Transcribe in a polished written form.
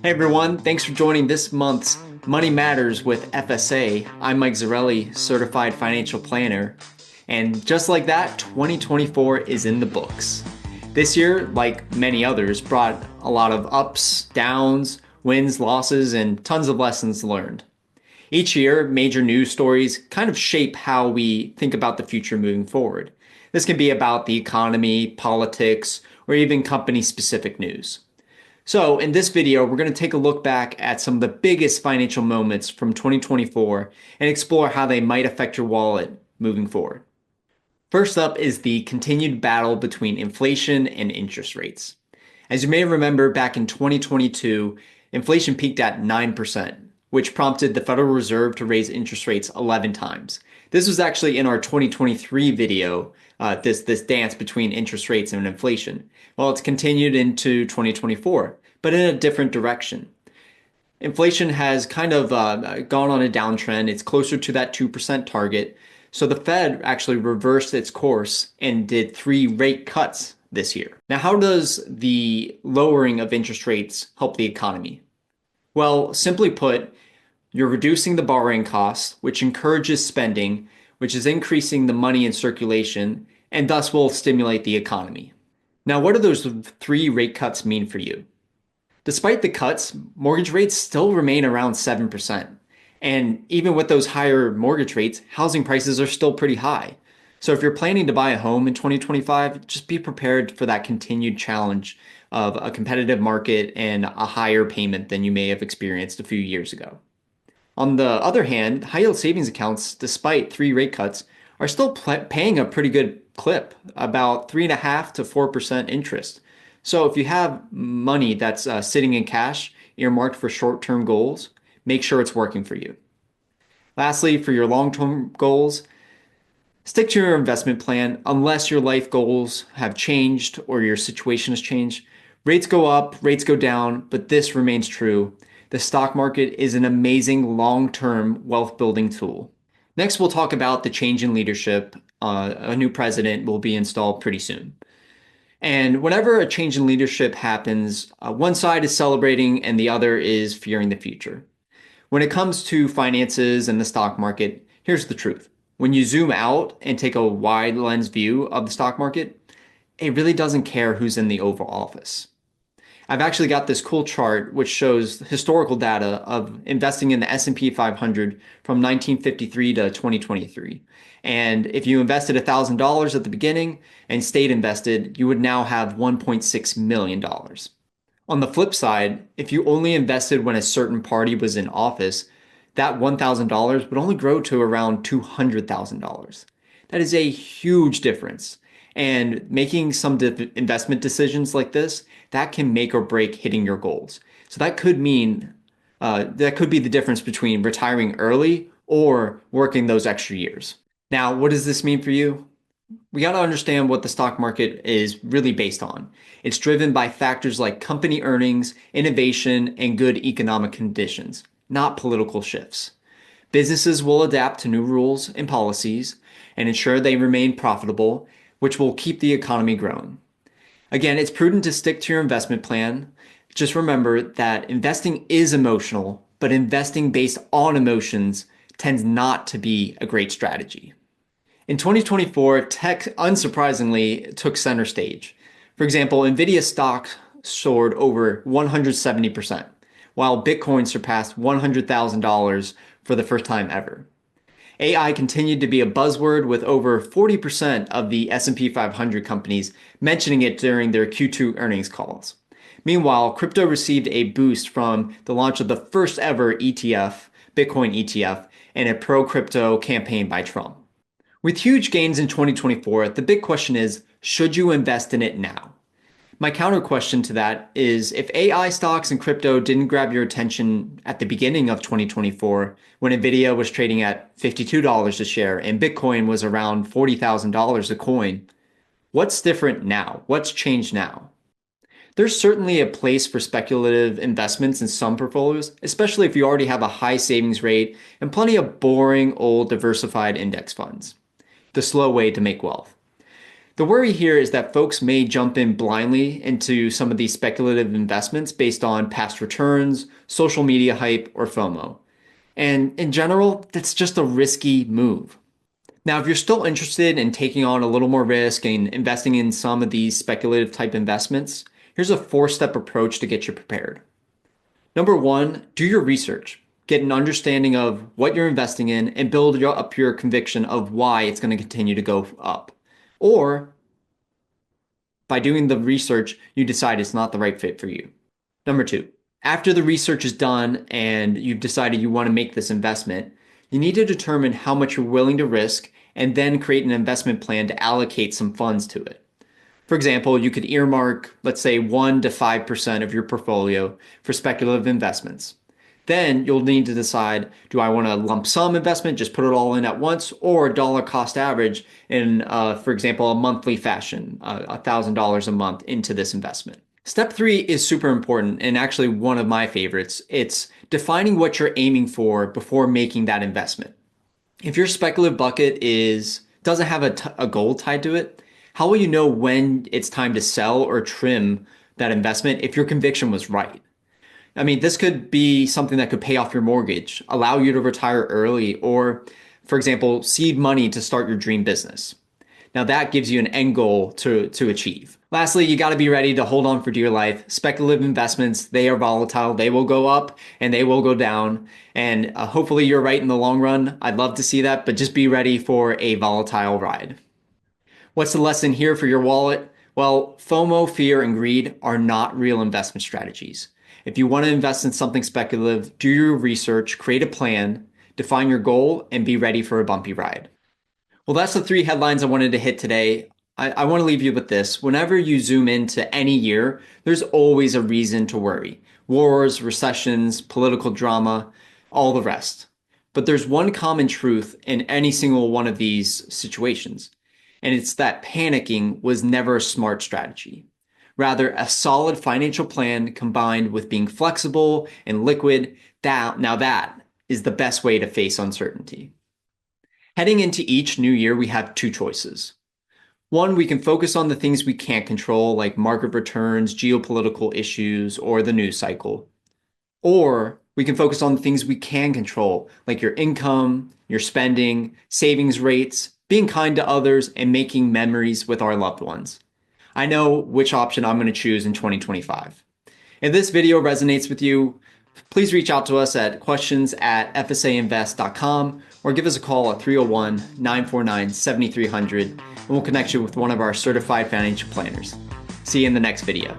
Hey everyone, thanks for joining this month's Money Matters with FSA. I'm Mike Zarelli, certified financial planner. And just like that, 2024 is in the books. This year, like many others, brought a lot of ups, downs, wins, losses, and tons of lessons learned. Each year, major news stories kind of shape how we think about the future moving forward. This can be about the economy, politics, or even company specific news. So in this video, we're going to take a look back at some of the biggest financial moments from 2024 and explore how they might affect your wallet moving forward. First up is the continued battle between inflation and interest rates. As you may remember, back in 2022, inflation peaked at 9%, which prompted the Federal Reserve to raise interest rates 11 times. This was actually in our 2023 video, this dance between interest rates and inflation. Well, it's continued into 2024, but in a different direction. Inflation has kind of gone on a downtrend. It's closer to that 2% target. So the Fed actually reversed its course and did 3 rate cuts this year. Now, how does the lowering of interest rates help the economy? Well, simply put, you're reducing the borrowing costs, which encourages spending, which is increasing the money in circulation, and thus will stimulate the economy. Now, what do those 3 rate cuts mean for you? Despite the cuts, mortgage rates still remain around 7%. And even with those higher mortgage rates, housing prices are still pretty high. So if you're planning to buy a home in 2025, just be prepared for that continued challenge of a competitive market and a higher payment than you may have experienced a few years ago. On the other hand, high yield savings accounts, despite 3 rate cuts, are still paying a pretty good clip, about 3.5 to 4% interest. So if you have money that's sitting in cash, earmarked for short-term goals, make sure it's working for you. Lastly, for your long-term goals, stick to your investment plan unless your life goals have changed or your situation has changed. Rates go up, rates go down, but this remains true. The stock market is an amazing long-term wealth building tool. Next, we'll talk about the change in leadership. A new president will be installed pretty soon. And whenever a change in leadership happens, one side is celebrating and the other is fearing the future. When it comes to finances and the stock market, here's the truth. When you zoom out and take a wide lens view of the stock market, it really doesn't care who's in the Oval Office. I've actually got this cool chart which shows historical data of investing in the S&P 500 from 1953 to 2023. And if you invested $1,000 at the beginning and stayed invested, you would now have $1.6 million. On the flip side, if you only invested when a certain party was in office, that $1,000 would only grow to around $200,000. That is a huge difference. And making some investment decisions like this, that can make or break hitting your goals. So that could mean, that could be the difference between retiring early or working those extra years. Now, what does this mean for you? We got to understand what the stock market is really based on. It's driven by factors like company earnings, innovation, and good economic conditions, not political shifts. Businesses will adapt to new rules and policies and ensure they remain profitable, which will keep the economy growing. Again, it's prudent to stick to your investment plan. Just remember that investing is emotional, but investing based on emotions tends not to be a great strategy. In 2024, tech unsurprisingly took center stage. For example, Nvidia stock soared over 170%, while Bitcoin surpassed $100,000 for the first time ever. AI continued to be a buzzword with over 40% of the S&P 500 companies mentioning it during their Q2 earnings calls. Meanwhile, crypto received a boost from the launch of the first ever ETF, Bitcoin ETF, and a pro-crypto campaign by Trump. With huge gains in 2024, the big question is, should you invest in it now? My counter question to that is, if AI stocks and crypto didn't grab your attention at the beginning of 2024, when Nvidia was trading at $52 a share and Bitcoin was around $40,000 a coin, what's different now? What's changed now? There's certainly a place for speculative investments in some portfolios, especially if you already have a high savings rate and plenty of boring old diversified index funds. The slow way to make wealth. The worry here is that folks may jump in blindly into some of these speculative investments based on past returns, social media hype, or FOMO. And in general, that's just a risky move. Now, if you're still interested in taking on a little more risk and investing in some of these speculative type investments, here's a 4-step approach to get you prepared. Number one, do your research. Get an understanding of what you're investing in and build up your conviction of why it's going to continue to go up. Or by doing the research, you decide it's not the right fit for you. Number two, after the research is done and you've decided you want to make this investment, you need to determine how much you're willing to risk and then create an investment plan to allocate some funds to it. For example, you could earmark, let's say, 1 to 5% of your portfolio for speculative investments. Then you'll need to decide, do I want a lump sum investment, just put it all in at once, or a dollar cost average in, for example, a monthly fashion, $1,000 a month into this investment. Step 3 is super important and actually one of my favorites. It's defining what you're aiming for before making that investment. If your speculative bucket doesn't have a goal tied to it, how will you know when it's time to sell or trim that investment if your conviction was right? I mean, this could be something that could pay off your mortgage, allow you to retire early, or, for example, seed money to start your dream business. Now that gives you an end goal to achieve. Lastly, you got to be ready to hold on for dear life. Speculative investments, they are volatile. They will go up and they will go down. And hopefully you're right in the long run. I'd love to see that, but just be ready for a volatile ride. What's the lesson here for your wallet? Well, FOMO, fear, and greed are not real investment strategies. If you want to invest in something speculative, do your research, create a plan, define your goal, and be ready for a bumpy ride. Well, that's the 3 headlines I wanted to hit today. I want to leave you with this. Whenever you zoom into any year, there's always a reason to worry. Wars, recessions, political drama, all the rest. But there's one common truth in any single one of these situations, and it's that panicking was never a smart strategy. Rather, a solid financial plan combined with being flexible and liquid, that is the best way to face uncertainty. Heading into each new year, we have 2 choices. One, we can focus on the things we can't control, like market returns, geopolitical issues, or the news cycle. Or we can focus on the things we can control, like your income, your spending, savings rates, being kind to others, and making memories with our loved ones. I know which option I'm going to choose in 2025. If this video resonates with you, please reach out to us at questions@fsainvest.com or give us a call at 301-949-7300 and we'll connect you with one of our certified financial planners. See you in the next video.